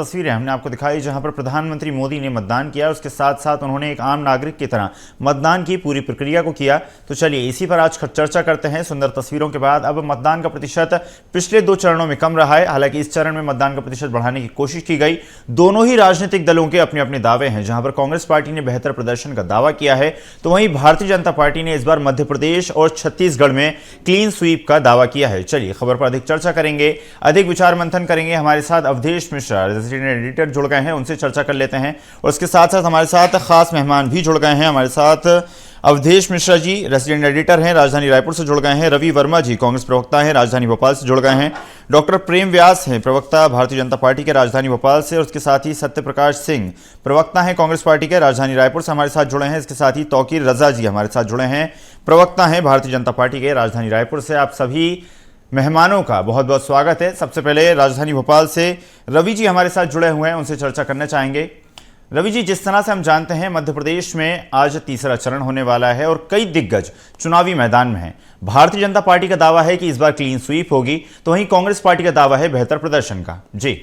तस्वीरें हमने आपको दिखाई जहां पर प्रधानमंत्री मोदी ने मतदान किया, उसके साथ साथ उन्होंने एक आम नागरिक की तरह मतदान की पूरी प्रक्रिया को किया। तो चलिए इसी पर आज चर्चा करते हैं। सुंदर तस्वीरों के बाद अब मतदान का प्रतिशत पिछले 2 चरणों में कम रहा है, हालांकि इस चरण में मतदान का प्रतिशत बढ़ाने की कोशिश की गई। दोनों ही राजनीतिक दलों के अपने अपने दावे हैं। जहां पर कांग्रेस पार्टी ने बेहतर प्रदर्शन का दावा किया है, तो वहीं भारतीय जनता पार्टी ने इस बार मध्य प्रदेश और छत्तीसगढ़ में क्लीन स्वीप का दावा किया है। चलिए खबर पर अधिक चर्चा करेंगे, अधिक विचार मंथन करेंगे। हमारे साथ अवधेश मिश्रा रेजिडेंट एडिटर जुड़ गए हैं, उनसे चर्चा कर लेते हैं। और उसके साथ साथ हमारे साथ खास मेहमान भी जुड़ गए हैं। हमारे साथ अवधेश मिश्रा जी रेजिडेंट एडिटर हैं, राजधानी रायपुर से जुड़ गए हैं। रवि वर्मा जी कांग्रेस प्रवक्ता हैं, राजधानी भोपाल से जुड़ गए हैं। डॉक्टर प्रेम व्यास हैं, प्रवक्ता भारतीय जनता पार्टी के, राजधानी भोपाल से। और उसके साथ ही सत्य प्रकाश सिंह प्रवक्ता हैं कांग्रेस पार्टी के, राजधानी रायपुर से हमारे साथ जुड़े हैं। इसके साथ ही तौकीर रजा जी हमारे साथ जुड़े हैं, प्रवक्ता हैं भारतीय जनता पार्टी के, राजधानी रायपुर से। आप सभी मेहमानों का बहुत बहुत स्वागत है। सबसे पहले राजधानी भोपाल से रवि जी हमारे साथ जुड़े हुए हैं, उनसे चर्चा करना चाहेंगे। रवि जी, जिस तरह से हम जानते हैं मध्य प्रदेश में आज तीसरा चरण होने वाला है और कई दिग्गज चुनावी मैदान में हैं। भारतीय जनता पार्टी का दावा है कि इस बार क्लीन स्वीप होगी, तो वहीं कांग्रेस पार्टी का दावा है बेहतर प्रदर्शन का। जी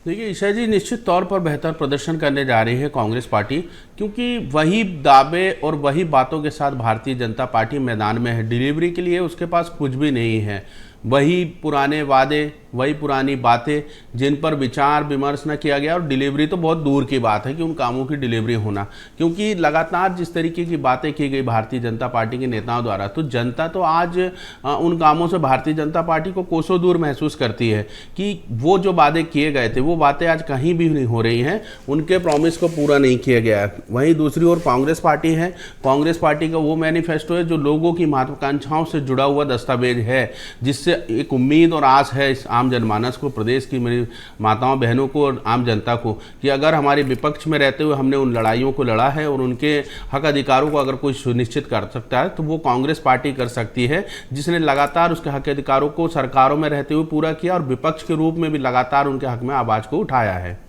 देखिए ईशा जी, निश्चित तौर पर बेहतर प्रदर्शन करने जा रही है कांग्रेस पार्टी, क्योंकि वही दावे और वही बातों के साथ भारतीय जनता पार्टी मैदान में है। डिलीवरी के लिए उसके पास कुछ भी नहीं है, वही पुराने वादे, वही पुरानी बातें जिन पर विचार विमर्श न किया गया। और डिलीवरी तो बहुत दूर की बात है कि उन कामों की डिलीवरी होना, क्योंकि लगातार जिस तरीके की बातें की गई भारतीय जनता पार्टी के नेताओं द्वारा, तो जनता तो आज उन कामों से भारतीय जनता पार्टी को कोसों दूर महसूस करती है कि वो जो वादे किए गए थे वो बातें आज कहीं भी नहीं हो रही हैं, उनके प्रॉमिस को पूरा नहीं किया गया है। वहीं दूसरी ओर कांग्रेस पार्टी है, कांग्रेस पार्टी का वो मैनिफेस्टो है जो लोगों की महत्वाकांक्षाओं से जुड़ा हुआ दस्तावेज है, जिससे एक उम्मीद और आस है इस आम जनमानस को, प्रदेश की मेरी माताओं बहनों को और आम जनता को, कि अगर हमारे विपक्ष में रहते हुए हमने उन लड़ाइयों को लड़ा है और उनके हक अधिकारों को अगर कोई सुनिश्चित कर सकता है तो वो कांग्रेस पार्टी कर सकती है, जिसने लगातार उसके हक अधिकारों को सरकारों में रहते हुए पूरा किया और विपक्ष के रूप में भी लगातार उनके हक में आवाज को उठाया है।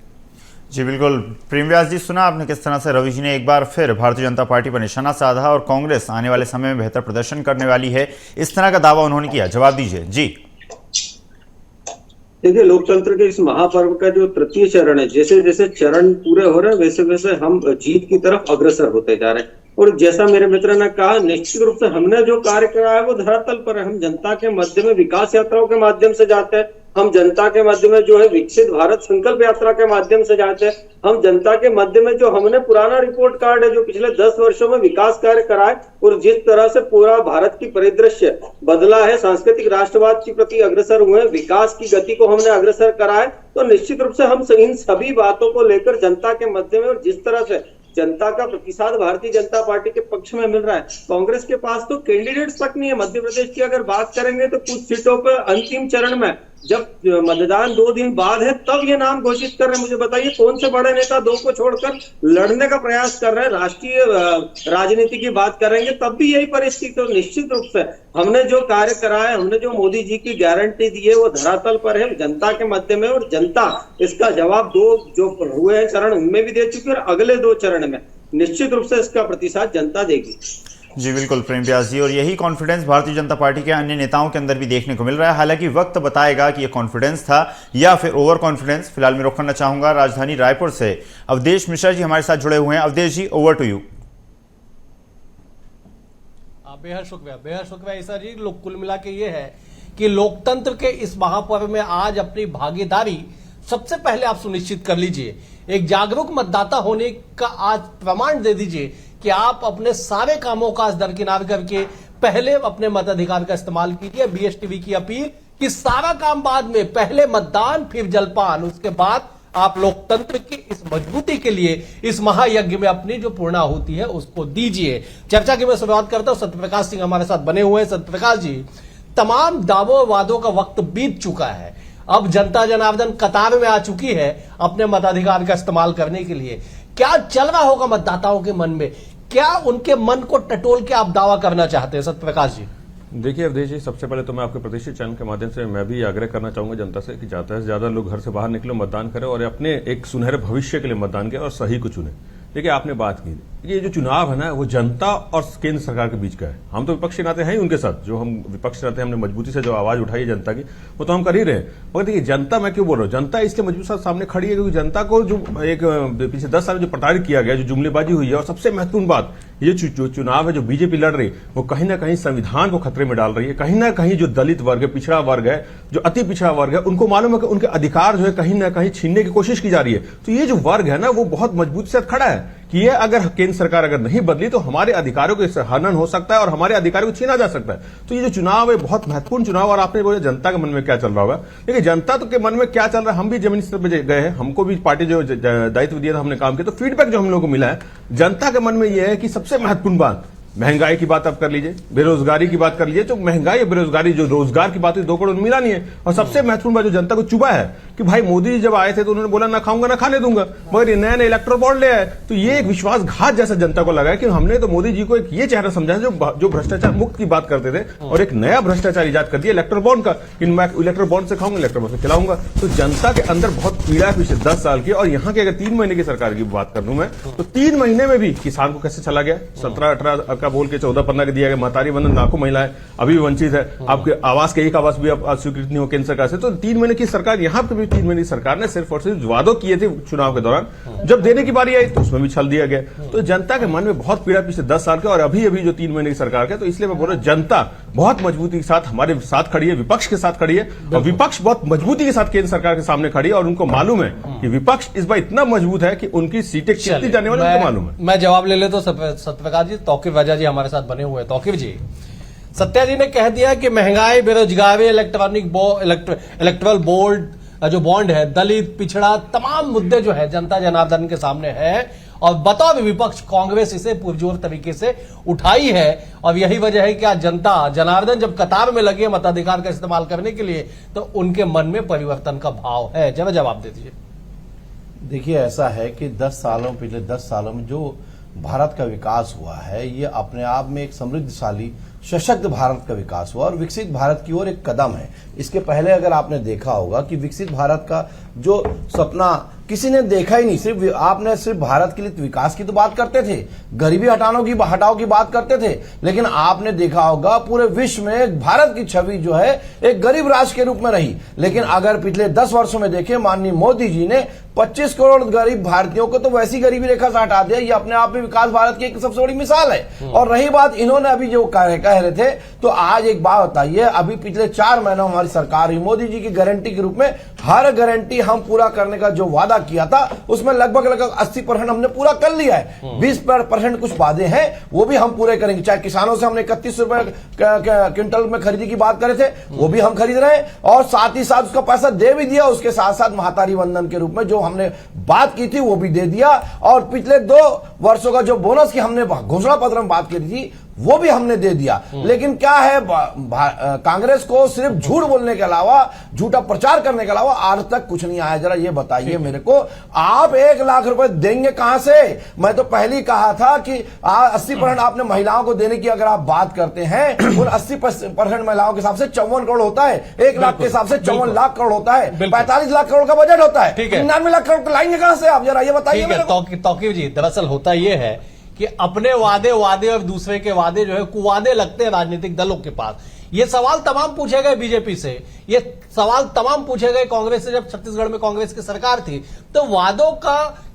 जी बिल्कुल। प्रेम व्यास जी, सुना आपने किस तरह से रवि जी ने एक बार फिर भारतीय जनता पार्टी पर निशाना साधा और कांग्रेस आने वाले समय में बेहतर प्रदर्शन करने वाली है, इस तरह का दावा उन्होंने किया। जवाब दीजिए। जी देखिए, लोकतंत्र के इस महापर्व का जो तृतीय चरण है, जैसे जैसे चरण पूरे हो रहे हैं वैसे वैसे हम जीत की तरफ अग्रसर होते जा रहे हैं। और जैसा मेरे मित्र ने कहा, निश्चित रूप से हमने जो कार्य करा है वो धरातल पर है। हम जनता के मध्य में विकास यात्राओं के माध्यम से जाते हैं, हम जनता के मध्य में जो है विकसित भारत संकल्प यात्रा के माध्यम से जाते हैं, हम जनता के मध्य में जो हमने पुराना रिपोर्ट कार्ड है जो पिछले 10 वर्षों में विकास कार्य करा है और जिस तरह से पूरा भारत की परिदृश्य बदला है, सांस्कृतिक राष्ट्रवाद के प्रति अग्रसर हुए, विकास की गति को हमने अग्रसर करा है, तो निश्चित रूप से हम इन सभी बातों को लेकर जनता के मध्य में और जिस तरह से जनता का प्रतिसाद भारतीय जनता पार्टी के पक्ष में मिल रहा है। कांग्रेस के पास तो कैंडिडेट्स तक नहीं है। मध्य प्रदेश की अगर बात करेंगे तो कुछ सीटों पर अंतिम चरण में जब मतदान 2 दिन बाद है तब ये नाम घोषित कर रहे हैं। मुझे बताइए कौन से बड़े नेता 2 को छोड़कर लड़ने का प्रयास कर रहे हैं? राष्ट्रीय राजनीति की बात करेंगे तब भी यही परिस्थिति। तो निश्चित रूप से हमने जो कार्य करा है, हमने जो मोदी जी की गारंटी दी है वो धरातल पर है, जनता के मध्य में, और जनता इसका जवाब 2 जो हुए हैं चरण उनमें भी दे चुकी है और अगले 2 चरण में निश्चित रूप से इसका प्रतिसाद जनता देगी। जी बिल्कुल प्रेम व्यास जी, और यही कॉन्फिडेंस भारतीय जनता पार्टी के अन्य नेताओं के अंदर भी देखने को मिल रहा है। हालांकि वक्त बताएगा कि यह कॉन्फिडेंस था या फिर ओवर कॉन्फिडेंस। फिलहाल मैं रुख करना चाहूंगा राजधानी रायपुर से अवधेश मिश्रा जी हमारे साथ जुड़े हुए हैं। अवधेश जी, ओवर टू यू। बेहद शुक्रिया ईसा जी। कुल मिला के ये है कि लोकतंत्र के इस महापर्व में आज अपनी भागीदारी सबसे पहले आप सुनिश्चित कर लीजिए। एक जागरूक मतदाता होने का आज प्रमाण दे दीजिए कि आप अपने सारे कामों का दरकिनार करके पहले अपने मताधिकार का इस्तेमाल कीजिए। बीएसटीवी की अपील कि सारा काम बाद में, पहले मतदान फिर जलपान, उसके बाद आप लोकतंत्र की इस मजबूती के लिए इस महायज्ञ में अपनी जो पूर्णाहुति है उसको दीजिए। चर्चा की मैं शुरुआत करता हूं। सत्यप्रकाश सिंह हमारे साथ बने हुए हैं। सत्यप्रकाश जी, तमाम दावों वादों का वक्त बीत चुका है, अब जनता जनार्दन कतार में आ चुकी है अपने मताधिकार का इस्तेमाल करने के लिए। क्या चल रहा होगा मतदाताओं के मन में? क्या उनके मन को टटोल के आप दावा करना चाहते हैं सत्यप्रकाश जी? देखिए अवधेश जी, सबसे पहले तो मैं आपके प्रतिष्ठित चैनल के माध्यम से मैं भी आग्रह करना चाहूंगा जनता से कि ज्यादा से ज्यादा लोग घर से बाहर निकले, मतदान करें और अपने एक सुनहरे भविष्य के लिए मतदान करें और सही को चुने। देखिए आपने बात की, ये जो चुनाव है ना वो जनता और केंद्र सरकार के बीच का है। हम तो विपक्ष के नाते हैं ही उनके साथ, जो हम विपक्ष के नाते हमने मजबूती से जो आवाज उठाई है जनता की वो तो हम कर ही रहे हैं। मगर देखिए जनता, मैं क्यों बोल रहा हूँ, जनता इसलिए मजबूत साथ सामने खड़ी है क्योंकि जनता को जो एक पिछले 10 साल जो प्रताड़ित किया गया, जो जुमलेबाजी हुई है, और सबसे महत्वपूर्ण बात ये जो चुनाव है जो बीजेपी लड़ रही वो कहीं ना कहीं संविधान को खतरे में डाल रही है। कहीं ना कहीं जो दलित वर्ग है, पिछड़ा वर्ग है, जो अति पिछड़ा वर्ग है, उनको मालूम है कि उनके अधिकार जो है कहीं ना कहीं छीनने की कोशिश की जा रही है। तो ये जो वर्ग है ना वो बहुत मजबूत से खड़ा है कि ये अगर केंद्र सरकार अगर नहीं बदली तो हमारे अधिकारों के हनन हो सकता है और हमारे अधिकारों को छीना जा सकता है। तो ये जो चुनाव है बहुत महत्वपूर्ण चुनाव। और आपने बोला जनता के मन में क्या चल रहा होगा, देखिए जनता तो के मन में क्या चल रहा है, हम भी जमीनी स्तर पर गए हैं, हमको भी पार्टी जो दायित्व दिया था हमने काम किया, तो फीडबैक जो हम लोगों को मिला है जनता के मन में यह है कि सबसे महत्वपूर्ण बात महंगाई की बात आप कर लीजिए, बेरोजगारी की बात कर लीजिए, तो महंगाई और बेरोजगारी जो रोजगार की बात है 2 करोड़ मिला नहीं है। और सबसे महत्वपूर्ण बात जो जनता को चुभा है कि भाई मोदी जी जब आए थे तो उन्होंने बोला ना खाऊंगा ना खाने दूंगा, मगर ये नया नया इलेक्टोरल बॉन्ड ले आए। तो ये एक विश्वासघात जैसा जनता को लगा है कि हमने तो मोदी जी को एक ये चेहरा समझा जो भ्रष्टाचार मुक्त की बात करते थे और एक नया भ्रष्टाचार इजाद कर दिया इलेक्टोरल बॉन्ड का, कि मैं इलेक्टोरल बॉन्ड से खाऊंगा, इलेक्टोरल बॉन्ड से खिलाऊंगा। तो जनता के अंदर बहुत पीड़ा है पिछले 10 साल की। और यहाँ के अगर 3 महीने की सरकार की बात कर दूं मैं तो 3 महीने में भी किसान को कैसे चला गया, 17-18 का बोल के 14-15 दिया गया, महतारी वंदन लाखों महिलाएं अभी भी वंचित है, आपके आवास के एक आवास भी अब स्वीकृत नहीं हो केंद्र सरकार से। तो 3 महीने की सरकार, यहाँ पे भी 3 महीने की सरकार ने सिर्फ और सिर्फ वादों किए थे चुनाव के दौरान, जब देने की बारी आई तो उसमें भी छल दिया गया। तो जनता के मन में बहुत पीड़ा पिछले 10 साल के और अभी जो 3 महीने की सरकार के। तो इसलिए मैं बोल रहा हूं जनता बहुत मजबूती के साथ हमारे साथ खड़ी है, विपक्ष के साथ खड़ी है, और विपक्ष बहुत मजबूती के साथ केंद्र सरकार के सामने खड़ी है। और उनको मालूम है कि विपक्ष इस बार इतना मजबूत है कि उनकी सीटें कितनी जाने वाली उनको मालूम है। मैं जवाब ले ले तो सत्यप्रकाश जी, तौकीर वजह जी हमारे साथ बने हुए हैं। तौकीर जी, सत्या जी ने कह दिया कि महंगाई, बेरोजगारी, इलेक्टोरल जो बॉन्ड है, दलित, पिछड़ा, तमाम मुद्दे जो है जनता जनार्दन के सामने है और बतौर विपक्ष कांग्रेस इसे पुरजोर तरीके से उठाई है। और यही वजह है कि आज जनता जनार्दन जब कतार में लगे मताधिकार का इस्तेमाल करने के लिए तो उनके मन में परिवर्तन का भाव है। जवाब दे दीजिए। देखिए ऐसा है कि पिछले 10 सालों में जो भारत का विकास हुआ है ये अपने आप में एक समृद्धशाली सशक्त भारत का विकास हुआ और विकसित भारत की ओर एक कदम है। इसके पहले अगर आपने देखा होगा कि विकसित भारत का जो सपना किसी ने देखा ही नहीं, सिर्फ भारत के लिए विकास की तो बात करते थे, गरीबी हटाओ की बात करते थे, लेकिन आपने देखा होगा पूरे विश्व में भारत की छवि जो है एक गरीब राष्ट्र के रूप में रही। लेकिन अगर पिछले 10 वर्षों में देखें, माननीय मोदी जी ने 25 करोड़ गरीब भारतीयों को तो वैसी गरीबी रेखा से हटा दिया। ये अपने आप में विकास भारत की एक सबसे बड़ी मिसाल है। और रही बात इन्होंने अभी जो कह रहे थे, तो आज एक बात बताइए, अभी पिछले 4 महीनों हमारी सरकार हुई, मोदी जी की गारंटी के रूप में हर गारंटी हम पूरा करने का जो वादा किया था उसमें लगभग 80% हमने पूरा कर लिया है। 20% कुछ वादे हैं वो भी हम पूरे करेंगे। चाहे किसानों से हमने 31 रुपए क्विंटल में खरीदी की बात करे थे वो भी हम खरीद रहे हैं और साथ ही साथ उसका पैसा दे भी दिया। उसके साथ साथ महातारी वंदन के रूप में जो हमने बात की थी वो भी दे दिया। और पिछले 2 वर्षों का जो बोनस की हमने घोषणा पत्र में बात की थी वो भी हमने दे दिया। लेकिन क्या है, कांग्रेस को सिर्फ झूठ बोलने के अलावा, झूठा प्रचार करने के अलावा आज तक कुछ नहीं आया। जरा ये बताइए मेरे को, आप 1 लाख रुपए देंगे कहां से? मैं तो पहले ही कहा था कि 80% आपने महिलाओं को देने की अगर आप बात करते हैं, उन 80% महिलाओं के हिसाब से 54 करोड़ होता है, 1 लाख के हिसाब से 54 लाख करोड़ होता है, 45 लाख करोड़ का बजट होता है, 99 लाख करोड़ लाएंगे कहां से आप? जरा ये बताइए। तौकीर जी, दरअसल होता यह है कि अपने वादे और दूसरे के वादे जो है कुवादे लगते हैं राजनीतिक दलों के पास। ये सवाल तमाम पूछे गए बीजेपी से, ये सवाल तमाम पूछे गए कांग्रेस से। जब छत्तीसगढ़ में कांग्रेस की सरकार थी तो वादों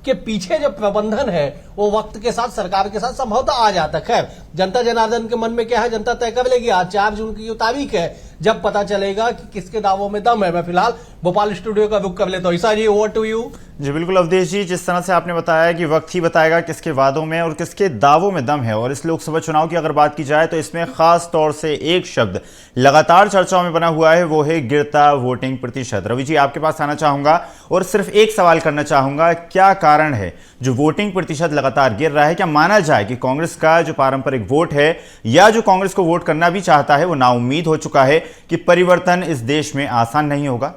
के पीछे जो प्रबंधन है वो वक्त के साथ सरकार के साथ संभवतः आ जाता। खैर, जनता जनार्दन के मन में क्या है जनता तय कर लेगी। आज 4 जून की तारीख है, जब पता चलेगा कि किसके दावों में दम है। मैं फिलहाल भोपाल स्टूडियो का रुख कर लेता हूं। ईसा जी, ओवर टू यू। जी बिल्कुल अवधेश जी, जिस तरह से आपने बताया कि वक्त ही बताएगा किसके वादों में और किसके दावों में दम है। और इस लोकसभा चुनाव की अगर बात की जाए तो इसमें खास तौर से एक शब्द लगातार चर्चाओं में बना हुआ है, वो है गिरता वोटिंग प्रतिशत। रवि जी, आपके पास आना चाहूंगा और सिर्फ एक सवाल करना चाहूंगा, क्या कारण है जो वोटिंग प्रतिशत लगातार गिर रहा है? क्या माना जाए कि कांग्रेस का जो पारंपरिक वोट है या जो कांग्रेस को वोट करना भी चाहता है वो नाउम्मीद हो चुका है कि परिवर्तन इस देश में आसान नहीं होगा?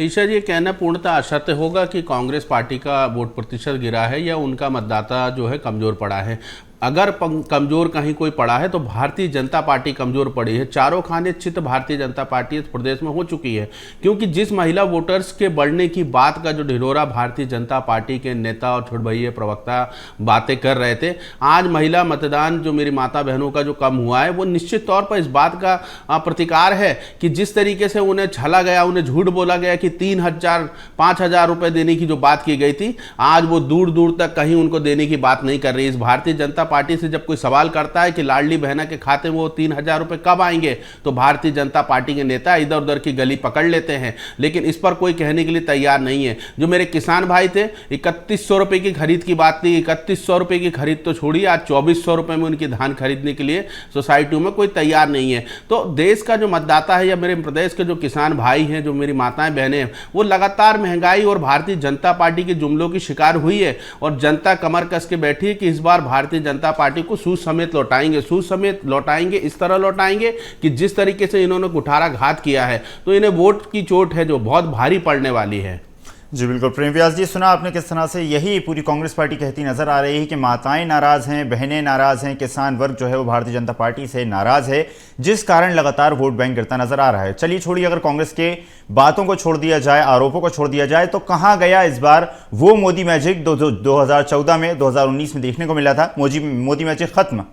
ईशा जी, ये कहना पूर्णतः असत्य होगा कि कांग्रेस पार्टी का वोट प्रतिशत गिरा है या उनका मतदाता जो है कमजोर पड़ा है। अगर कमजोर कहीं कोई पड़ा है तो भारतीय जनता पार्टी कमजोर पड़ी है। चारों खाने चित भारतीय जनता पार्टी इस प्रदेश में हो चुकी है, क्योंकि जिस महिला वोटर्स के बढ़ने की बात का जो ढिढोरा भारतीय जनता पार्टी के नेता और छुड़भैये प्रवक्ता बातें कर रहे थे, आज महिला मतदान जो मेरी माता बहनों का जो कम हुआ है वो निश्चित तौर पर इस बात का प्रतिकार है कि जिस तरीके से उन्हें छला गया, उन्हें झूठ बोला गया कि 3,000 5,000 रुपए देने की जो बात की गई थी, आज वो दूर दूर तक कहीं उनको देने की बात नहीं कर रही। इस भारतीय जनता पार्टी से जब कोई सवाल करता है कि लाडली बहना के खाते में वो 3,000 रुपए कब आएंगे, तो भारतीय जनता पार्टी के नेता इधर उधर की गली पकड़ लेते हैं, लेकिन इस पर कोई कहने के लिए तैयार नहीं है। जो मेरे किसान भाई थे, 3100 रुपए की खरीद की बात थी, 3100 रुपए की खरीद तो छोड़ी, आज 2400 रुपए में उनकी धान खरीदने के लिए सोसाइटियों में कोई तैयार नहीं है। तो देश का जो मतदाता है या मेरे प्रदेश के जो किसान भाई हैं, जो मेरी माताएं बहनें हैं, वो लगातार महंगाई और भारतीय जनता पार्टी के जुमलों की शिकार हुई है और जनता कमर कस के बैठी है कि इस बार भारतीय जनता पार्टी को सूद समेत लौटाएंगे। सूद समेत लौटाएंगे, इस तरह लौटाएंगे कि जिस तरीके से इन्होंने कुठाराघात किया है, तो इन्हें वोट की चोट है जो बहुत भारी पड़ने वाली है। जी बिल्कुल। प्रेम व्यास जी, सुना आपने किस तरह से यही पूरी कांग्रेस पार्टी कहती नजर आ रही है कि माताएं नाराज हैं, बहनें नाराज हैं, किसान वर्ग जो है वो भारतीय जनता पार्टी से नाराज है, जिस कारण लगातार वोट बैंक गिरता नजर आ रहा है। चलिए छोड़िए, अगर कांग्रेस के बातों को छोड़ दिया जाए, आरोपों को छोड़ दिया जाए, तो कहां गया इस बार वो मोदी मैजिक 2014 में 2019 में देखने को मिला था? मोदी मैजिक खत्म?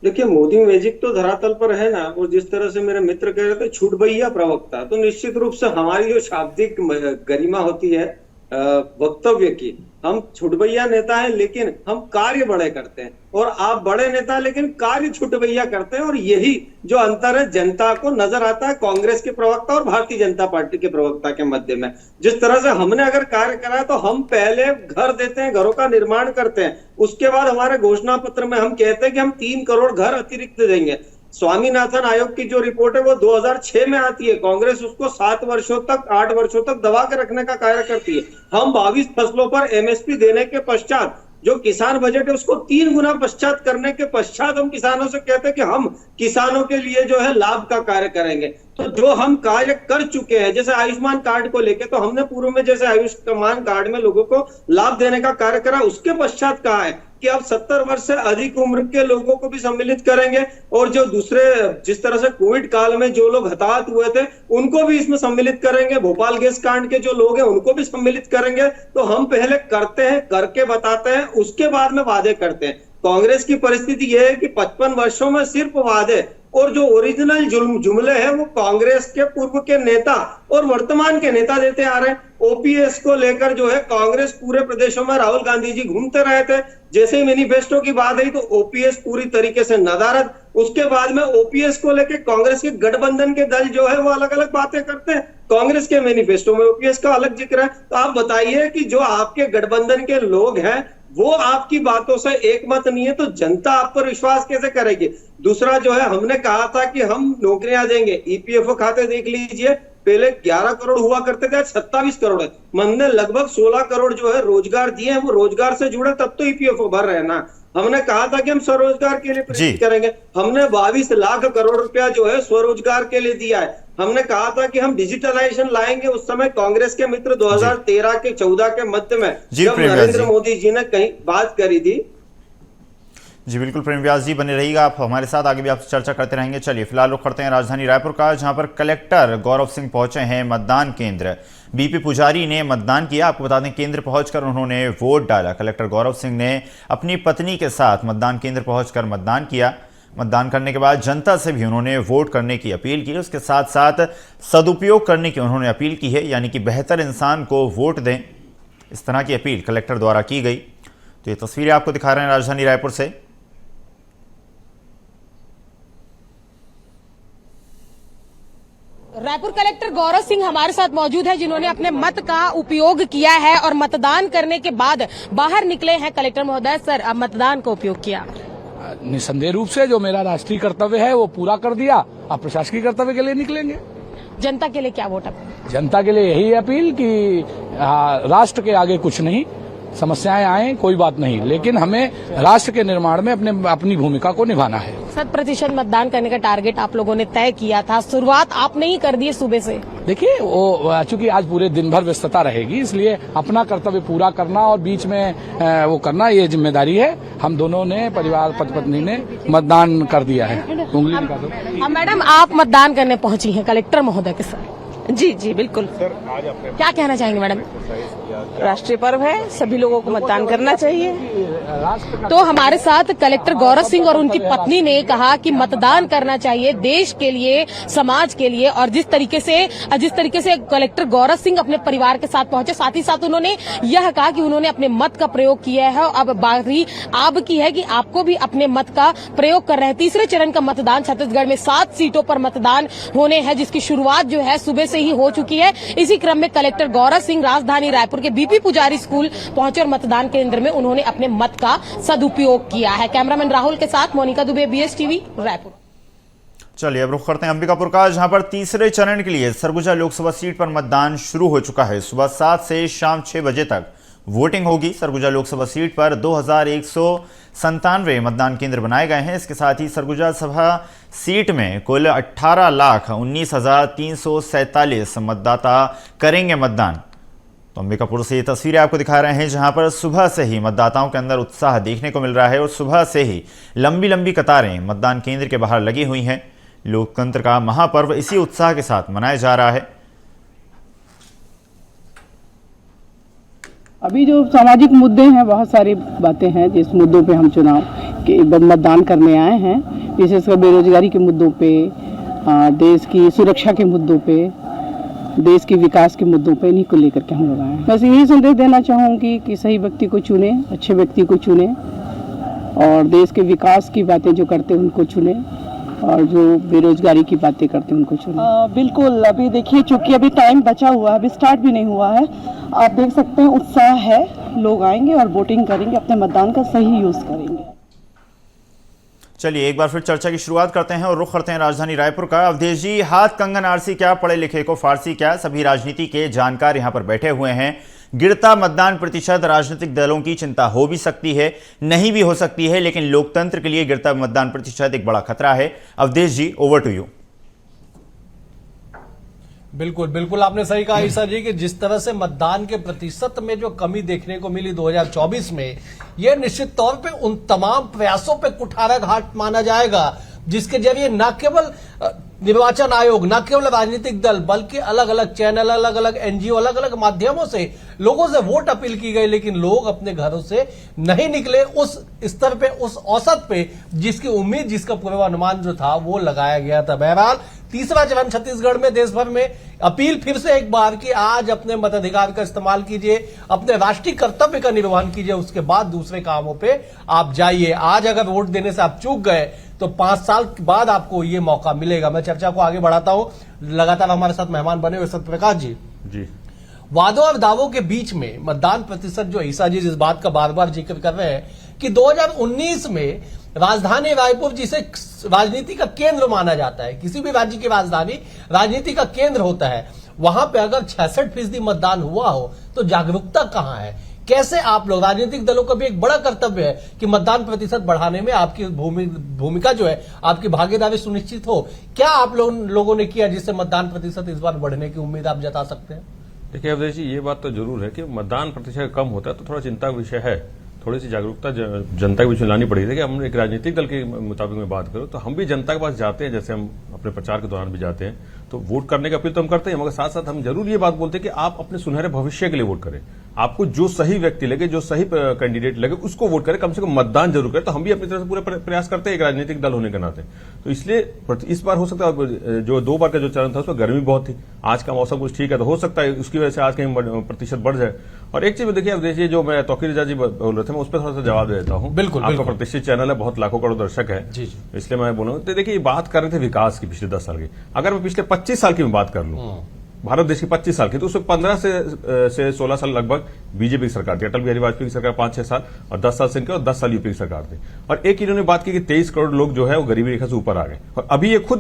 देखिए, मोदी मैजिक तो धरातल पर है ना। और जिस तरह से मेरे मित्र कह रहे थे छुटभैया प्रवक्ता, तो निश्चित रूप से हमारी जो शाब्दिक गरिमा होती है वक्तव्य की, हम छुटभैया नेता हैं लेकिन हम कार्य बड़े करते हैं, और आप बड़े नेता लेकिन कार्य छुटभैया करते हैं। और यही जो अंतर है जनता को नजर आता है कांग्रेस के प्रवक्ता और भारतीय जनता पार्टी के प्रवक्ता के मध्य में। जिस तरह से हमने अगर कार्य करा है तो हम पहले घर देते हैं, घरों का निर्माण करते हैं, उसके बाद हमारे घोषणा पत्र में हम कहते हैं कि हम 3 करोड़ घर अतिरिक्त देंगे। स्वामीनाथन आयोग की जो रिपोर्ट है वो 2006 में आती है, कांग्रेस उसको 7 वर्षों तक 8 वर्षों तक दबा के रखने का कार्य करती है। हम 22 फसलों पर एमएसपी देने के पश्चात जो किसान बजट है उसको 3 गुना पश्चात करने के पश्चात हम किसानों से कहते हैं कि हम किसानों के लिए जो है लाभ का कार्य करेंगे। तो जो हम कार्य कर चुके हैं, जैसे आयुष्मान कार्ड को लेके, तो हमने पूर्व में जैसे आयुष्मान कार्ड में लोगों को लाभ देने का कार्य करा, उसके पश्चात कहा है कि अब 70 वर्ष से अधिक उम्र के लोगों को भी सम्मिलित करेंगे, और जो दूसरे जिस तरह से कोविड काल में जो लोग हताहत हुए थे उनको भी इसमें सम्मिलित करेंगे, भोपाल गैस कांड के जो लोग हैं उनको भी सम्मिलित करेंगे। तो हम पहले करते हैं, करके बताते हैं, उसके बाद में वादे करते हैं। कांग्रेस की परिस्थिति यह है कि 55 वर्षों में सिर्फ वादे और जो ओरिजिनल जुमले हैं वो कांग्रेस के पूर्व के नेता और वर्तमान के नेता देते आ रहे हैं। ओपीएस को लेकर जो है कांग्रेस पूरे प्रदेशों में राहुल गांधी जी घूमते रहे थे, जैसे ही मैनिफेस्टो की बात आई तो ओपीएस पूरी तरीके से नदारद। उसके बाद में ओपीएस को लेकर कांग्रेस के गठबंधन के दल जो है वो अलग अलग बातें करते हैं, कांग्रेस के मैनिफेस्टो में ओपीएस का अलग जिक्र है। तो आप बताइए कि जो आपके गठबंधन के लोग हैं वो आपकी बातों से एक मत नहीं है, तो जनता आप पर विश्वास कैसे करेगी? दूसरा जो है, हमने कहा था कि हम नौकरियां देंगे, ईपीएफओ खाते देख लीजिए, पहले 11 करोड़ हुआ करते थे, 27 करोड़ है। हमने लगभग 16 करोड़ जो है रोजगार दिए हैं, वो रोजगार से जुड़े तब तो ईपीएफओ भर रहे हैं ना। हमने कहा था कि हम स्वरोजगार के लिए प्रेरित करेंगे, हमने 22 लाख करोड़ रुपया जो है स्वरोजगार के लिए दिया है। हमने कहा था कि हम डिजिटलाइजेशन लाएंगे, उस समय कांग्रेस के मित्र 2013 के 14 के मध्य में जब नरेंद्र मोदी जी ने कहीं बात करी थी। जी बिल्कुल, प्रेम व्यास जी बने रहिएगा आप हमारे साथ, आगे भी आपसे चर्चा करते रहेंगे। चलिए फिलहाल रुख करते हैं राजधानी रायपुर का, जहां पर कलेक्टर गौरव सिंह पहुंचे हैं मतदान केंद्र। बीपी पुजारी ने मतदान किया। आपको बता दें, केंद्र पहुंचकर उन्होंने वोट डाला। कलेक्टर गौरव सिंह ने अपनी पत्नी के साथ मतदान केंद्र पहुंचकर मतदान किया। मतदान करने के बाद जनता से भी उन्होंने वोट करने की अपील की। उसके साथ साथ सदुपयोग करने की उन्होंने अपील की है, यानी कि बेहतर इंसान को वोट दें, इस तरह की अपील कलेक्टर द्वारा की गई। तो ये तस्वीरें आपको दिखा रहे हैं राजधानी रायपुर से। रायपुर कलेक्टर गौरव सिंह हमारे साथ मौजूद है, जिन्होंने अपने मत का उपयोग किया है और मतदान करने के बाद बाहर निकले हैं। कलेक्टर महोदय, सर अब मतदान का उपयोग किया? निसंदेह रूप से जो मेरा राष्ट्रीय कर्तव्य है वो पूरा कर दिया, अब प्रशासकीय कर्तव्य के लिए निकलेंगे। जनता के लिए क्या वोट? जनता के लिए यही अपील कि राष्ट्र के आगे कुछ नहीं, समस्याएं आए कोई बात नहीं, लेकिन हमें राष्ट्र के निर्माण में अपनी भूमिका को निभाना है। 100% मतदान करने का टारगेट आप लोगों ने तय किया था, शुरुआत आपने ही कर दी है सुबह से। देखिए, वो चूंकि आज पूरे दिन भर व्यस्तता रहेगी, इसलिए अपना कर्तव्य पूरा करना और बीच में वो करना, ये जिम्मेदारी है। हम दोनों ने, परिवार पति पत्नी ने मतदान कर दिया है। उंगली निकाल दो। मैडम, आप मतदान करने पहुंची हैं कलेक्टर महोदय के साथ। जी जी बिल्कुल। क्या कहना चाहेंगे मैडम? राष्ट्रीय पर्व है, सभी लोगों को मतदान करना चाहिए। तो हमारे साथ कलेक्टर गौरव सिंह और उनकी पत्नी ने कहा कि मतदान करना चाहिए देश के लिए, समाज के लिए। और जिस तरीके से कलेक्टर गौरव सिंह अपने परिवार के साथ पहुंचे, साथ ही साथ उन्होंने यह कहा कि उन्होंने अपने मत का प्रयोग किया है। अब बारी आपकी है कि आपको भी अपने मत का प्रयोग कर रहे हैं। तीसरे चरण का मतदान छत्तीसगढ़ में 7 सीटों पर मतदान होने हैं, जिसकी शुरुआत जो है सुबह से ही हो चुकी है। इसी क्रम में कलेक्टर गौरव सिंह राजधानी रायपुर के बीपी पुजारी स्कूल पहुंचे और मतदान केंद्र में उन्होंने अपने मत का सदुपयोग किया है। कैमरामैन राहुल के साथ मोनिका दुबे, BS टीवी, रायपुर। चलिए अब रुख करते हैं अंबिकापुर का, जहां पर तीसरे चरण के लिए सरगुजा लोकसभा सीट पर मतदान शुरू हो चुका है। सुबह 7 से शाम 6 बजे तक वोटिंग होगी। सरगुजा लोकसभा सीट पर 2197 मतदान केंद्र बनाए गए हैं। इसके साथ ही सरगुजा सभा सीट में कुल 18,19,347 मतदाता करेंगे मतदान। तो अंबिकापुर से ये तस्वीरें आपको दिखा रहे हैं, जहां पर सुबह से ही मतदाताओं के अंदर उत्साह देखने को मिल रहा है और सुबह से ही लंबी लंबी कतारें मतदान केंद्र के बाहर लगी हुई हैं। लोकतंत्र का महापर्व इसी उत्साह के साथ मनाया जा रहा है। अभी जो सामाजिक मुद्दे हैं, बहुत सारी बातें हैं जिस मुद्दों पे हम चुनाव के मतदान करने आए हैं, विशेषकर बेरोजगारी के मुद्दों पे, देश की सुरक्षा के मुद्दों पे, देश के विकास के मुद्दों पे, इन्हीं को लेकर के हम लोग आए हैं। बस यही संदेश देना चाहूँगी कि सही व्यक्ति को चुने, अच्छे व्यक्ति को चुने और देश के विकास की बातें जो करते हैं उनको चुने और जो बेरोजगारी की बातें करते हैं उनको चुने। बिल्कुल। अभी देखिए, चूंकि अभी टाइम बचा हुआ है, अभी स्टार्ट भी नहीं हुआ है, आप देख सकते हैं उत्साह है, लोग आएंगे और वोटिंग करेंगे, अपने मतदान का सही यूज करेंगे। चलिए एक बार फिर चर्चा की शुरुआत करते हैं और रुख करते हैं राजधानी रायपुर का। अवधेश जी, हाथ कंगन आरसी क्या, पढ़े लिखे को फारसी क्या, सभी राजनीति के जानकार यहां पर बैठे हुए हैं। गिरता मतदान प्रतिशत राजनीतिक दलों की चिंता हो भी सकती है, नहीं भी हो सकती है, लेकिन लोकतंत्र के लिए गिरता मतदान प्रतिशत एक बड़ा खतरा है। अवधेश जी, ओवर टू यू। बिल्कुल बिल्कुल, आपने सही कहा ईसा जी कि जिस तरह से मतदान के प्रतिशत में जो कमी देखने को मिली 2024 में, यह निश्चित तौर पे उन तमाम प्रयासों पे कुठाराघात माना जाएगा जिसके जरिए न केवल निर्वाचन आयोग, न केवल राजनीतिक दल, बल्कि अलग अलग चैनल, अलग अलग NGO, अलग अलग माध्यमों से लोगों से वोट अपील की गई, लेकिन लोग अपने घरों से नहीं निकले उस स्तर पे, उस औसत पे जिसकी उम्मीद, जिसका पूर्वानुमान जो था वो लगाया गया था। बहरहाल तीसरा चरण छत्तीसगढ़ में, देश भर में अपील फिर से एक बार कि आज अपने मताधिकार का इस्तेमाल कीजिए, अपने राष्ट्रीय कर्तव्य का निर्वहन कीजिए, उसके बाद दूसरे कामों पे आप जाइए। आज अगर वोट देने से आप चूक गए तो 5 साल के बाद आपको ये मौका मिलेगा। मैं चर्चा को आगे बढ़ाता हूं। लगातार हमारे साथ मेहमान बने हुए सत्यप्रकाश जी। वादों और दावों के बीच में मतदान प्रतिशत जो ईसा जी इस बात का बार बार जिक्र कर रहे हैं कि 2019 में राजधानी रायपुर, जिसे राजनीति का केंद्र माना जाता है, किसी भी राज्य की राजधानी राजनीति का केंद्र होता है, वहां पे अगर 66% मतदान हुआ हो तो जागरूकता कहां है? कैसे आप लोग, राजनीतिक दलों का भी एक बड़ा कर्तव्य है कि मतदान प्रतिशत बढ़ाने में आपकी भूमिका जो है, आपकी भागीदारी सुनिश्चित हो। क्या आप लोगों ने किया जिससे मतदान प्रतिशत इस बार बढ़ने की उम्मीद आप जता सकते हैं? देखिए अवधेश जी, ये बात तो जरूर है कि मतदान प्रतिशत कम होता है तो थोड़ा चिंता का विषय है। थोड़ी सी जागरूकता जनता के बीच में लानी पड़ेगी। देखिए, हम एक राजनीतिक दल के मुताबिक में बात करूं तो हम भी जनता के पास जाते हैं, जैसे हम अपने प्रचार के दौरान भी जाते हैं, तो वोट करने की अपील तो हम करते हैं, मगर साथ साथ हम जरूर ये बात बोलते हैं कि आप अपने सुनहरे भविष्य के लिए वोट करें। आपको जो सही व्यक्ति लगे, जो सही कैंडिडेट लगे, उसको वोट करें, कम से कम मतदान जरूर करें। तो हम भी अपनी तरफ से पूरे प्रयास करते हैं एक राजनीतिक दल होने के नाते। तो इसलिए इस बार हो सकता है, जो 2 बार का जो चरण था उसमें गर्मी बहुत थी, आज का मौसम कुछ ठीक है, तो हो सकता है उसकी वजह से आज कहीं प्रतिशत बढ़ जाए। और एक चीज देखिए अवधेश जी, जो मैं तौकीर रजा जी बोल रहे थे, मैं उस पर थोड़ा सा जवाब देता हूँ। बिल्कुल, आपका प्रतिष्ठित चैनल है, बहुत लाखों करोड़ दर्शक है, इसलिए मैं बोलूँ। तो देखिए, बात कर रहे थे विकास की पिछले 10 साल की। अगर मैं पिछले 25 साल की बात कर लूँ भारत देश की 25 साल की, तो उसमें 15 से 16 साल लगभग बीजेपी की सरकार थी, अटल बिहारी वाजपेयी की सरकार 5-6 साल, और 10 साल से इनके, और 10 साल यूपी की सरकार थी। और एक इन्होंने बात की कि 23 करोड़ लोग जो है वो गरीबी रेखा से ऊपर आ गए, और अभी ये खुद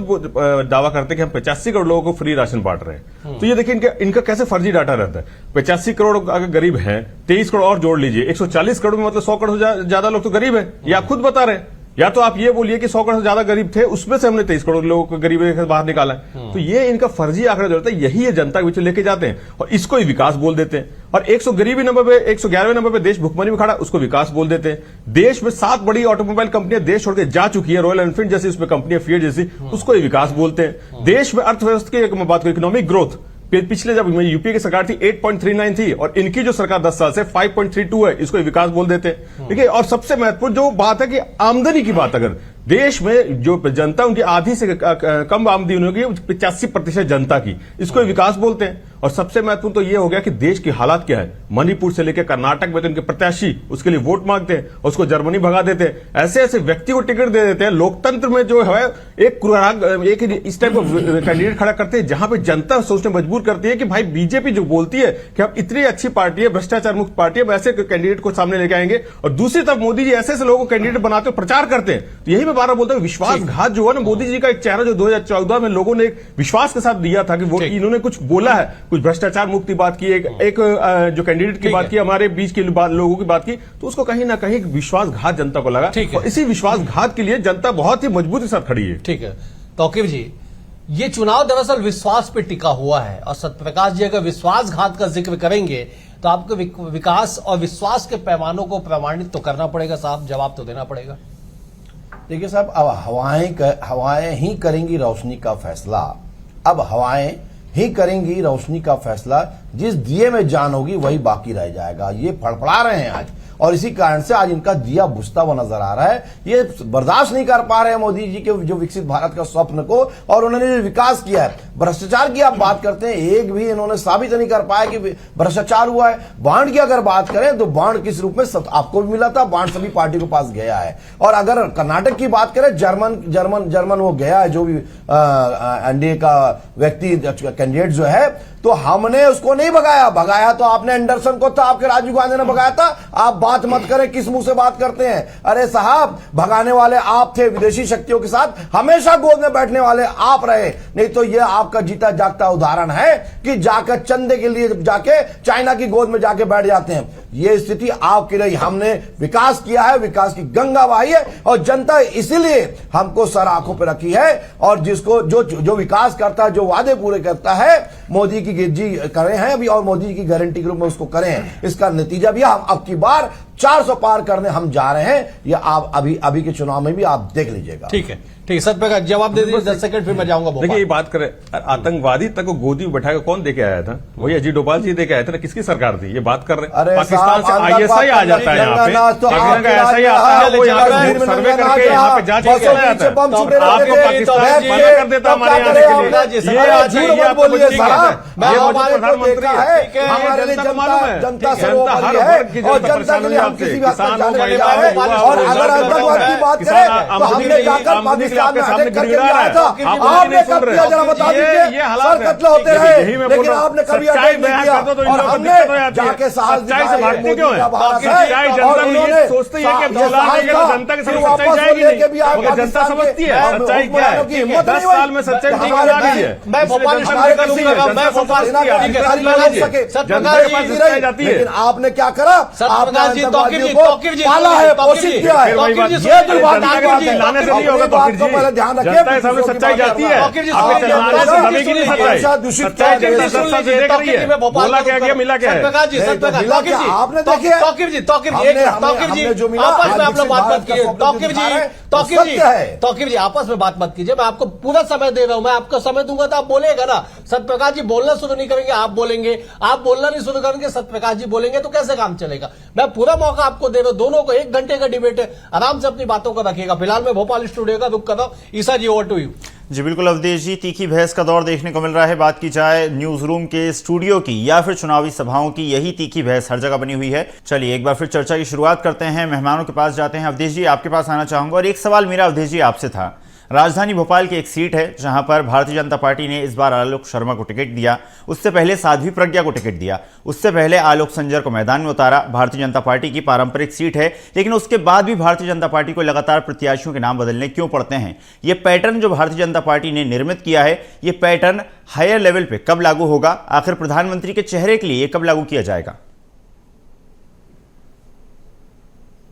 दावा करते हैं कि हम 85 करोड़ लोगों को फ्री राशन बांट रहे हैं। तो ये देखिए इनका कैसे फर्जी डाटा रहता है। 85 करोड़ अगर गरीब हैं, 23 करोड़ और जोड़ लीजिए, 140 करोड़ में मतलब 100 करोड़ से ज्यादा लोग तो गरीब है, ये आप खुद बता रहे हैं। या तो आप ये बोलिए कि 100 करोड़ से ज्यादा गरीब थे, उसमें से हमने 23 करोड़ लोगों को गरीबी रेखा से बाहर निकाला है। तो ये इनका फर्जी आंकड़ा जो होता है, यही ये जनता के बीच लेके जाते हैं और इसको ही विकास बोल देते हैं। और 111वें नंबर पे देश भुखमरी में खड़ा, उसको विकास बोल देते हैं। देश में 7 बड़ी ऑटोमोबाइल कंपनियां देश छोड़ के जा चुकी है, रॉयल एनफील्ड जैसी उसमें कंपनियां, फिएट जैसी, उसको ही विकास बोलते हैं। देश में अर्थव्यवस्था की बात करें, इकोनॉमिक ग्रोथ, पिछले जब यूपीए की सरकार थी 8.39 थी, और इनकी जो सरकार 10 साल से 5.32 है, इसको विकास बोल देते हैं। देखिए, और सबसे महत्वपूर्ण जो बात है कि आमदनी की बात, अगर देश में जो जनता उनकी आधी से कम आमदनी होगी 85% जनता की, इसको विकास बोलते हैं। और सबसे महत्वपूर्ण तो यह हो गया कि देश की हालात क्या है, मणिपुर से लेकर कर्नाटक में तो इनके प्रत्याशी उसके लिए वोट मांगते हैं, उसको जर्मनी भगा देते हैं, ऐसे ऐसे व्यक्ति को टिकट दे देते हैं। लोकतंत्र में जो है एक इस टाइप का कैंडिडेट खड़ा करते हैं जहां पे जनता सोचने मजबूर करती है कि भाई बीजेपी जो बोलती है कि हम इतनी अच्छी पार्टी है, भ्रष्टाचार मुक्त पार्टी है, ऐसे कैंडिडेट को सामने लेके आएंगे, और दूसरी तरफ मोदी जी ऐसे ऐसे लोगों को कैंडिडेट बनाते हैं, प्रचार करते हैं। तो यही मैं बार बोलता हूं, विश्वासघात जो है ना, मोदी जी का एक चेहरा जो 2014 में लोगों ने एक विश्वास के साथ दिया था कि वो इन्होंने कुछ बोला है, कुछ भ्रष्टाचार मुक्ति बात की, एक जो कैंडिडेट की बात की, हमारे बीच के लोगों की बात की, तो उसको कहीं ना कहीं विश्वासघात जनता को लगा, और इसी विश्वासघात के लिए जनता बहुत ही मजबूती के साथ खड़ी है। ठीक है तौकीर जी, ये चुनाव दरअसल विश्वास पे टिका हुआ है, और सत्यप्रकाश जी अगर विश्वासघात का जिक्र करेंगे तो आपको विकास और विश्वास के पैमानों को प्रमाणित तो करना पड़ेगा साहब, जवाब तो देना पड़ेगा। देखिए साहब, अब हवाएं ही करेंगी रोशनी का फैसला। अब हवाएं ही करेंगी रोशनी का फैसला, जिस दिए में जान होगी वही बाकी रह जाएगा। ये फड़फड़ा रहे हैं आज, और इसी कारण से आज इनका दिया बुझता हुआ नजर आ रहा है। ये बर्दाश्त नहीं कर पा रहे हैं मोदी जी के जो विकसित भारत का स्वप्न को, और उन्होंने जो विकास किया है। भ्रष्टाचार की आप बात करते हैं, एक भी इन्होंने साबित नहीं कर पाया कि भ्रष्टाचार हुआ है। बांड की अगर बात करें तो बांड किस रूप में आपको भी मिला था, बांड सभी पार्टी के पास गया है। और अगर कर्नाटक की बात करें, जर्मन वो गया है, जो भी एनडीए का व्यक्ति कैंडिडेट जो है, तो हमने उसको नहीं भगाया तो आपने एंडरसन को था, आपके राजीव गांधी ने भगाया था। आप बात मत करें, किस मुंह से बात करते हैं? अरे साहब, भगाने वाले आप थे, विदेशी शक्तियों के साथ हमेशा गोद में बैठने वाले आप रहे। नहीं तो यह आपका जीता जागता उदाहरण है कि जाकर चंदे के लिए जाके चाइना की गोद में जाके बैठ जाते हैं। यह स्थिति आपकी रही। हमने विकास किया है, विकास की गंगा बहाई है, और जनता इसीलिए हमको सर आंखों पर रखी है। और जिसको जो विकास करता है, जो वादे पूरे करता है, मोदी की जी करे हैं अभी, और मोदी जी की गारंटी के रूप में उसको करें हैं। इसका नतीजा भी हम अब की बार 400 पार करने हम जा रहे हैं। ये आप अभी के चुनाव में भी आप देख लीजिएगा। ठीक है, सत्यप्रकाश जवाब दे दीजिए, 10 सेकंड, फिर मैं जाऊंगा। देखिए, ये बात करें, आतंकवादी तक को गोदी में बैठाकर कौन देके आया था? वही अजीत डोभाल जी देके आए थे ना। किसकी सरकार थी? ये बात कर रहे हैं। पाकिस्तान से ISI आ जाता है यहाँ पे, ऐसा ही आता है, वो यहाँ पे सर्वे करके यहाँ पे जांच करके आता है। आपको पाकिस्तान मना कर देता हमारे यहाँ के लिए। ये प्रधानमंत्री है, हमारे लिए जनता सर्वोपरि है, और जनता के लिए हम किसी भी किसानों, और अगर आतंकवाद की बात करें तो हमने जाकर पाकिस्तान में अटैक करके भी आया था। आपने कब किया, जरा बता दीजिए। सर कत्ल होते रहे, लेकिन आपने कभी अटैक नहीं किया, और हमने जाके साहस दिखाया। मोदी का भारत है, और उन्होंने सोचते हैं कि जनता के साथ सच्चाई जाएगी नहीं, जनता समझती है सच्चाई क्या है। 10 साल में सच्चाई नहीं आ रही है। मैं भोपाल लेकिन आपने क्या करा? आपने पाला है, पोषित किया है। ये तो बात लाने से नहीं होगा। पहले ध्यान रखिए, सच्चाई जाती है, बोला क्या गया, मिला क्या है? आपने देखिए, तौकीर जी आपस में बात मत कीजिए। मैं आपको पूरा समय दे रहा हूं, मैं आपको समय दूंगा तो आप बोलेगा ना। सत्यप्रकाश जी बोलना शुरू नहीं करेंगे, आप बोलेंगे, आप बोलना नहीं शुरू करेंगे, सत्यप्रकाश जी बोलेंगे, तो कैसे काम चलेगा? मैं पूरा मौका आपको दे रहा हूं, दोनों को 1 घंटे का डिबेट है, आराम से अपनी बातों को रखिएगा। फिलहाल मैं भोपाल स्टूडियो का रुक कर रहा हूं। ईसा जी, ओवर टू यू। जी बिल्कुल अवधेश जी, तीखी बहस का दौर देखने को मिल रहा है। बात की जाए न्यूज रूम के स्टूडियो की या फिर चुनावी सभाओं की, यही तीखी बहस हर जगह बनी हुई है। चलिए एक बार फिर चर्चा की शुरुआत करते हैं, मेहमानों के पास जाते हैं। अवधेश जी, आपके पास आना चाहूंगा, और एक सवाल मेरा अवधेश जी आपसे था। राजधानी भोपाल की एक सीट है जहां पर भारतीय जनता पार्टी ने इस बार आलोक शर्मा को टिकट दिया। उससे पहले साध्वी प्रज्ञा को टिकट दिया। उससे पहले आलोक संजर को मैदान में उतारा। भारतीय जनता पार्टी की पारंपरिक सीट है, लेकिन उसके बाद भी भारतीय जनता पार्टी को लगातार प्रत्याशियों के नाम बदलने क्यों पड़ते हैं? ये पैटर्न जो भारतीय जनता पार्टी ने निर्मित किया है, ये पैटर्न हायर लेवल पे कब लागू होगा? आखिर प्रधानमंत्री के चेहरे के लिए ये कब लागू किया जाएगा?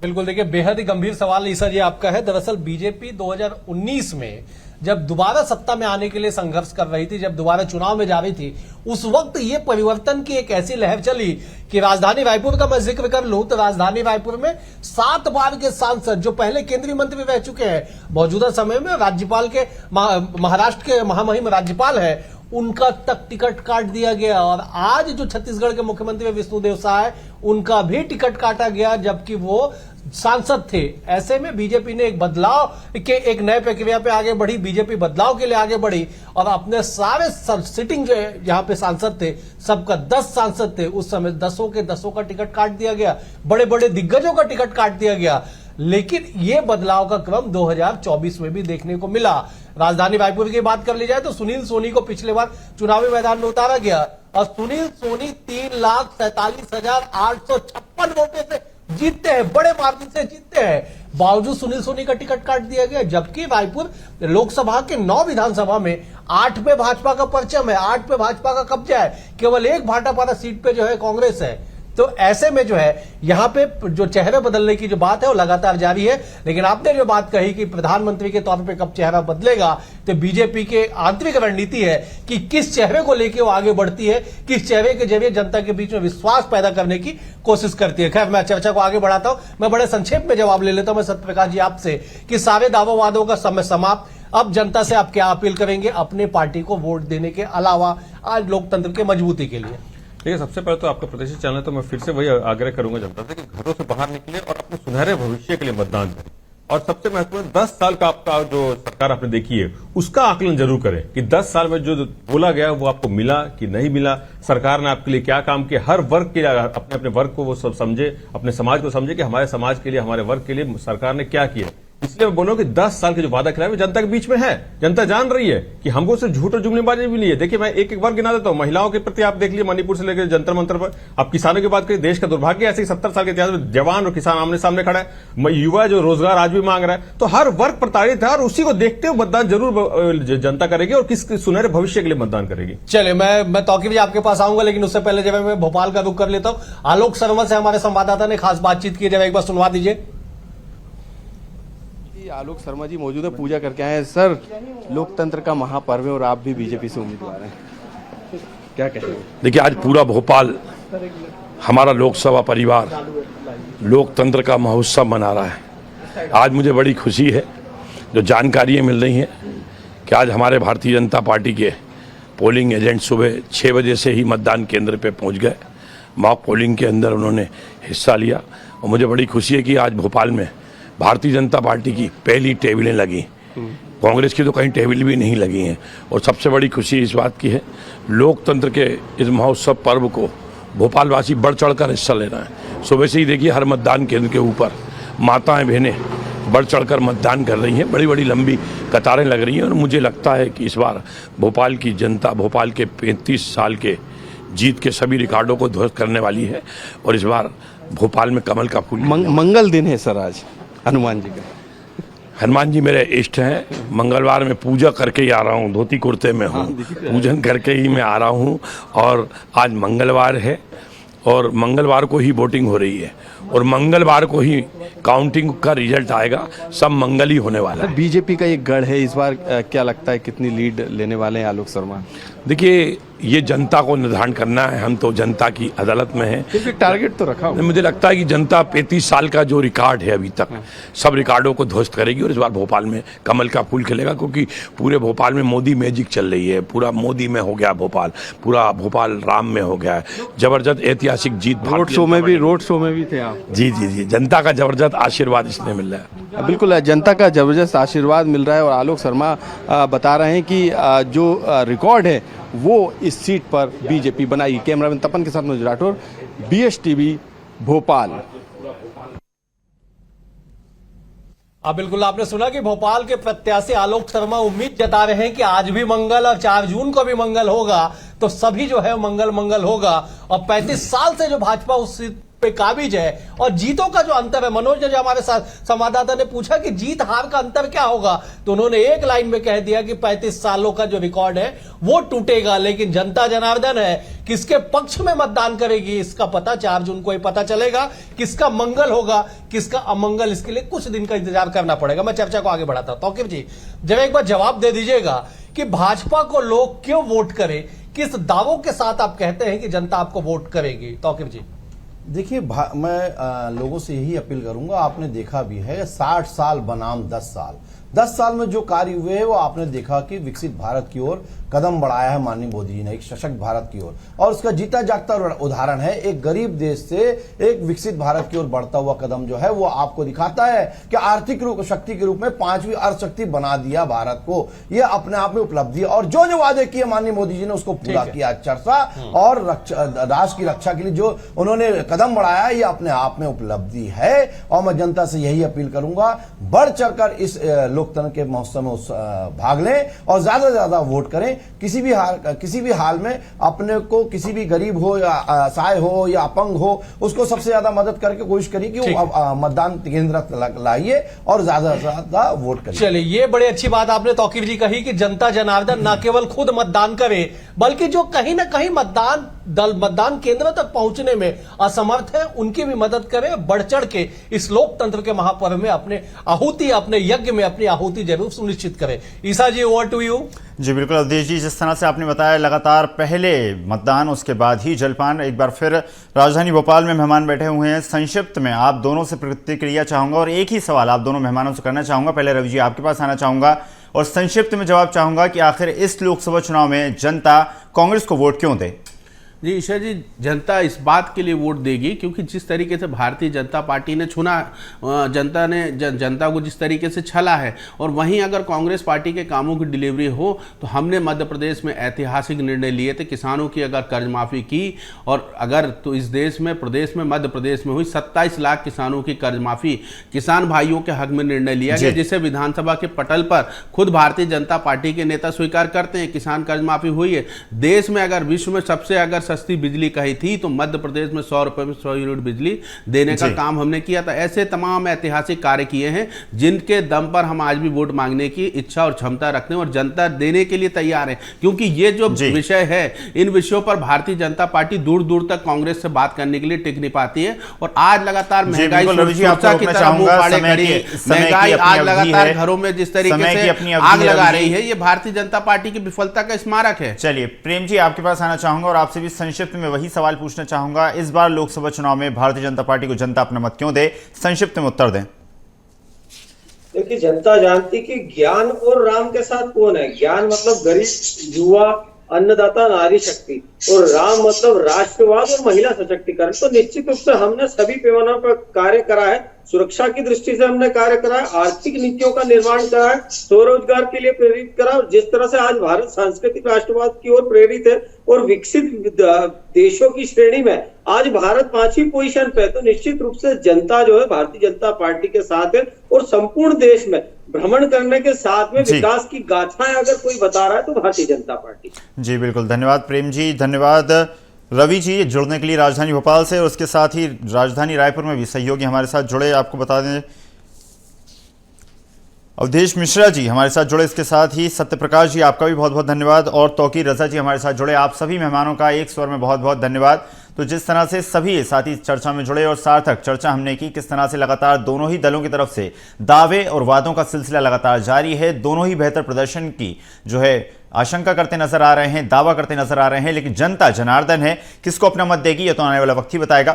बिल्कुल, देखिए बेहद ही गंभीर सवाल ईसा जी आपका है। दरअसल बीजेपी 2019 में जब दोबारा सत्ता में आने के लिए संघर्ष कर रही थी, जब दोबारा चुनाव में जा रही थी, उस वक्त ये परिवर्तन की एक ऐसी लहर चली कि राजधानी रायपुर का मैं जिक्र कर लूं तो राजधानी रायपुर में 7 बार के सांसद जो पहले केंद्रीय मंत्री रह चुके हैं, मौजूदा समय में राज्यपाल के महाराष्ट्र के महामहिम राज्यपाल है, उनका तक टिकट काट दिया गया। और आज जो छत्तीसगढ़ के मुख्यमंत्री विष्णुदेव साय, उनका भी टिकट काटा गया, जबकि वो सांसद थे। ऐसे में बीजेपी ने एक बदलाव के एक नए प्रक्रिया पे आगे बढ़ी। बीजेपी बदलाव के लिए आगे बढ़ी और अपने सारे सिटिंग जो यहाँ पे सांसद थे, सबका 10 सांसद थे उस समय, 10 के 10 का टिकट काट दिया गया। बड़े बड़े दिग्गजों का टिकट काट दिया गया। लेकिन यह बदलाव का क्रम 2024 में भी देखने को मिला। राजधानी रायपुर की बात कर ली जाए तो सुनील सोनी को पिछले बार चुनावी मैदान में उतारा गया और सुनील सोनी 3,47,856 वोटों से जीतते हैं, बड़े मार्जिन से जीतते हैं। बावजूद सुनील सोनी का टिकट काट दिया गया, जबकि रायपुर लोकसभा के 9 विधानसभा में 8 पे भाजपा का परचम है, 8 पे भाजपा का कब्जा है, केवल एक भाटापारा सीट पे जो है कांग्रेस है। तो ऐसे में जो है यहां पे जो चेहरे बदलने की जो बात है वो लगातार जारी है। लेकिन आपने जो बात कही कि प्रधानमंत्री के तौर पे कब चेहरा बदलेगा, तो बीजेपी के आंतरिक रणनीति है कि किस चेहरे को लेकर वो आगे बढ़ती है, किस चेहरे के जरिए जनता के बीच में विश्वास पैदा करने की कोशिश करती है। खैर, मैं चर्चा को आगे बढ़ाता हूं। मैं बड़े संक्षेप में जवाब ले लेता हूं मैं सत्यप्रकाश जी आपसे कि सारे दावों वादों का समय समाप्त। अब जनता से आप क्या अपील करेंगे अपने पार्टी को वोट देने के अलावा आज लोकतंत्र के मजबूती के लिए? देखिए, सबसे पहले तो आपका प्रतिष्ठित चैनल है, तो मैं फिर से वही आग्रह करूंगा जनता से कि घरों से बाहर निकले और अपने सुनहरे भविष्य के लिए मतदान करें। और सबसे महत्वपूर्ण 10 साल का आपका जो सरकार आपने देखी है उसका आकलन जरूर करें कि 10 साल में जो बोला गया वो आपको मिला कि नहीं मिला, सरकार ने आपके लिए क्या काम किया। हर वर्ग के लिए अपने अपने वर्ग को वो सब समझे, अपने समाज को समझे कि हमारे समाज के लिए, हमारे वर्ग के लिए सरकार ने क्या किया। इसलिए मैं बोलूं कि 10 साल के जो वादा कराए वो जनता के बीच में है। जनता जान रही है कि हमको सिर्फ झूठ और जुमलेबाजी भी नहीं है। देखिए, मैं एक एक वर्ग गिना देता हूं। महिलाओं के प्रति आप देख लीजिए, मणिपुर से लेकर जंतर मंतर पर। आप किसानों की बात करिए, देश का दुर्भाग्य ऐसे 70 साल के इतिहास में जवान और किसान आमने सामने खड़ा है। युवा जो रोजगार आज भी मांग रहा है, तो हर वर्ग प्रताड़ित है और उसी को देखते हुए मतदान जरूर जनता करेगी और किस सुनहरे भविष्य के लिए मतदान करेगी। चलिए, मैं तौकीर जी आपके पास आऊंगा, लेकिन उससे पहले जब मैं भोपाल का रुख कर लेता हूं। आलोक शर्मा से हमारे संवाददाता ने खास बातचीत की, जब एक बार सुनवा दीजिए। आलोक शर्मा जी मौजूद है, पूजा करके आए हैं। सर, लोकतंत्र का महापर्व है और आप भी बीजेपी से उम्मीदवार हैं, क्या कहेंगे? देखिए, आज पूरा भोपाल हमारा लोकसभा परिवार लोकतंत्र का महोत्सव मना रहा है। आज मुझे बड़ी खुशी है, जो जानकारियाँ मिल रही हैं कि आज हमारे भारतीय जनता पार्टी के पोलिंग एजेंट सुबह 6 बजे से ही मतदान केंद्र पे पहुंच गए। मॉक पोलिंग के अंदर उन्होंने हिस्सा लिया और मुझे बड़ी खुशी है कि आज भोपाल में भारतीय जनता पार्टी की पहली टेबलें लगी। कांग्रेस की तो कहीं टेबल भी नहीं लगी हैं। और सबसे बड़ी खुशी इस बात की है, लोकतंत्र के इस महोत्सव पर्व को भोपालवासी बढ़ चढ़कर हिस्सा ले रहे हैं। सुबह से ही देखिए, हर मतदान केंद्र के ऊपर माताएं बहनें बढ़ चढ़कर मतदान कर रही हैं। बड़ी बड़ी लंबी कतारें लग रही हैं और मुझे लगता है कि इस बार भोपाल की जनता भोपाल के 35 साल के जीत के सभी रिकॉर्डों को ध्वस्त करने वाली है। और इस बार भोपाल में कमल का फूल। मंगल दिन है सर, आज हनुमान जी का। हनुमान जी मेरे इष्ट हैं। मंगलवार में पूजा करके ही आ रहा हूँ, धोती कुर्ते में हूँ, पूजन करके ही मैं आ रहा हूँ। और आज मंगलवार है और मंगलवार को ही वोटिंग हो रही है और मंगलवार को ही काउंटिंग का रिजल्ट आएगा। सब मंगल ही होने वाला है। बीजेपी का एक गढ़ है, इस बार क्या लगता है कितनी लीड लेने वाले हैं आलोक शर्मा? देखिए, ये जनता को निर्धारण करना है। हम तो जनता की अदालत में हैं। क्योंकि टारगेट तो रखा हुआ। मुझे लगता है कि जनता 35 साल का जो रिकॉर्ड है अभी तक, सब रिकॉर्डों को ध्वस्त करेगी और इस बार भोपाल में कमल का फूल खिलेगा। क्योंकि पूरे भोपाल में मोदी मैजिक चल रही है। पूरा मोदी में हो गया भोपाल, पूरा भोपाल राम में हो गया है। जबरदस्त ऐतिहासिक जीत। रोड शो में भी थे आप? जी जी जी, जनता का जबरदस्त आशीर्वाद इसलिए मिल रहा है। बिल्कुल, जनता का जबरदस्त आशीर्वाद मिल रहा है और आलोक शर्मा बता रहे हैं कि जो रिकॉर्ड है वो इस सीट पर बीजेपी बनाई। कैमरामैन तपन के साथ मनोज राठौर, BSTV भोपाल। अब बिल्कुल आपने सुना कि भोपाल के प्रत्याशी आलोक शर्मा उम्मीद जता रहे हैं कि आज भी मंगल और 4 जून को भी मंगल होगा, तो सभी जो है मंगल मंगल होगा। और 35 साल से जो भाजपा उस सीट पे काबिज है और जीतों का जो अंतर है, मनोज ने जो हमारे साथ संवाददाता ने पूछा कि जीत हार का अंतर क्या होगा, तो उन्होंने एक लाइन में कह दिया कि 35 सालों का जो रिकॉर्ड है वो टूटेगा, लेकिन जनता जनार्दन है किसके पक्ष में मतदान करेगी इसका पता 4 जून को ही पता चलेगा। किसका मंगल होगा किसका अमंगल, इसके लिए कुछ दिन का इंतजार करना पड़ेगा। मैं चर्चा को आगे बढ़ाता हूं। तौकीर जी, जब एक बार जवाब दे दीजिएगा कि भाजपा को लोग क्यों वोट करें, किस दावों के साथ आप कहते हैं कि जनता आपको वोट करेगी। तौकीर जी, देखिए, मैं लोगों से यही अपील करूंगा, आपने देखा भी है 60 साल बनाम 10 साल, 10 साल में जो कार्य हुए हैं वो आपने देखा कि विकसित भारत की ओर कदम बढ़ाया है माननीय मोदी जी ने, एक सशक्त भारत की ओर, और उसका जीता जागता उदाहरण है एक गरीब देश से एक विकसित भारत की ओर बढ़ता हुआ कदम जो है वो आपको दिखाता है कि आर्थिक शक्ति के रूप में 5वीं अर्थ शक्ति बना दिया भारत को। ये अपने आप में उपलब्धि है और जो जो वादे किए माननीय मोदी जी ने उसको पूरा किया। चर्चा और राष्ट्र की रक्षा के लिए जो उन्होंने कदम बढ़ाया ये अपने आप में उपलब्धि है। और मैं जनता से यही अपील करूंगा, बढ़ चढ़कर इस लोकतंत्र के महोत्सव में भाग लें और ज्यादा से ज्यादा वोट करें। किसी भी हाल में अपने को, किसी भी गरीब हो या असहाय हो या अपंग हो, उसको सबसे ज्यादा मदद करके कोशिश करिए कि वो मतदान केंद्र तक लाइए और ज्यादा से ज्यादा वोट करिए। चलिए, ये बड़ी अच्छी बात आपने तौकीर जी कही कि जनता जनार्दन ना केवल खुद मतदान करे बल्कि जो कहीं ना कहीं मतदान केंद्र तक पहुंचने में असमर्थ है उनकी भी मदद करे, बढ़ चढ़ के इस लोकतंत्र के महापर्व में अपने यज्ञ में अपनी आहुति जरूर सुनिश्चित करे। ईसा जी, ओवर टू यू। जी बिल्कुल अवधेश जी, जिस तरह से आपने बताया लगातार पहले मतदान उसके बाद ही जलपान। एक बार फिर राजधानी भोपाल में मेहमान बैठे हुए हैं। संक्षिप्त में आप दोनों से प्रतिक्रिया चाहूंगा और एक ही सवाल आप दोनों मेहमानों से करना चाहूंगा। पहले रवि जी आपके पास आना चाहूंगा और संक्षिप्त में जवाब चाहूंगा कि आखिर इस लोकसभा चुनाव में जनता कांग्रेस को वोट क्यों दे। जी ईशा जी, जनता इस बात के लिए वोट देगी क्योंकि जिस तरीके से भारतीय जनता पार्टी ने चुना, जनता ने जनता को जिस तरीके से छला है, और वहीं अगर कांग्रेस पार्टी के कामों की डिलीवरी हो तो हमने मध्य प्रदेश में ऐतिहासिक निर्णय लिए थे। किसानों की अगर कर्ज माफ़ी की और अगर तो इस देश में प्रदेश में मध्य प्रदेश में हुई 27 लाख किसानों की कर्ज माफ़ी किसान भाइयों के हक में निर्णय लिया गया, जिसे विधानसभा के पटल पर खुद भारतीय जनता पार्टी के नेता स्वीकार करते हैं। किसान कर्ज माफ़ी हुई है। देश में अगर विश्व में सबसे अगर सस्ती बिजली कही थी तो मध्य प्रदेश में 100 रुपए में 100 यूनिट बिजली देने का काम हमने किया था। ऐसे तमाम ऐतिहासिक कार्य किए हैं जिनके दम पर हम आज भी वोट मांगने की इच्छा और क्षमता रखते हैं और जनता देने के लिए तैयार है, क्योंकि ये जो विषय है इन विषयों पर भारतीय जनता पार्टी दूर दूर तक कांग्रेस से बात करने के लिए टिक नहीं पाती है। और आज लगातार महंगाई की तरह मुंह फाड़े खड़ी है। महंगाई आज लगातार घरों में जिस तरीके से आग लगा रही है, ये भारतीय जनता पार्टी की विफलता का स्मारक है। चलिए प्रेम जी आपके पास आना चाहूंगा और आपसे भी संक्षिप्त में वही सवाल पूछना चाहूंगा। इस बार लोकसभा चुनाव में भारतीय जनता पार्टी को जनता अपना मत क्यों दे, संक्षिप्त में उत्तर दें। देखिए, जनता जानती कि ज्ञान और राम के साथ कौन है। ज्ञान मतलब गरीब, युवा, अन्नदाता, नारी शक्ति, और राम मतलब राष्ट्रवाद और महिला सशक्तिकरण। तो निश्चित रूप से हमने सभी पैमानों पर कार्य करा है। सुरक्षा की दृष्टि से हमने कार्य करा है, आर्थिक नीतियों का निर्माण करा है, स्वरोजगार के लिए प्रेरित करा। और जिस तरह से आज भारत सांस्कृतिक राष्ट्रवाद की ओर प्रेरित है और विकसित देशों की श्रेणी में आज भारत 5वीं पोजीशन पे है, तो निश्चित रूप से जनता जो है भारतीय जनता पार्टी के साथ है। और संपूर्ण देश में भ्रमण करने के साथ में विकास की गाथाएं अगर कोई बता रहा है तो भारतीय जनता पार्टी। जी बिल्कुल, धन्यवाद प्रेम जी, धन्यवाद रवि जी जुड़ने के लिए राजधानी भोपाल से। और उसके साथ ही राजधानी रायपुर में भी सहयोगी हमारे साथ जुड़े, आपको बता दें अवधेश मिश्रा जी हमारे साथ जुड़े। इसके साथ ही सत्यप्रकाश जी आपका भी बहुत बहुत धन्यवाद और तौकीर रजा जी हमारे साथ जुड़े। आप सभी मेहमानों का एक स्वर में बहुत बहुत धन्यवाद। तो जिस तरह से सभी साथी चर्चा में जुड़े और सार्थक चर्चा हमने की, किस तरह से लगातार दोनों ही दलों की तरफ से दावे और वादों का सिलसिला लगातार जारी है। दोनों ही बेहतर प्रदर्शन की जो है आशंका करते नजर आ रहे हैं, दावा करते नजर आ रहे हैं, लेकिन जनता जनार्दन है, किसको अपना मत देगी ये तो आने वाला वक्त ही बताएगा।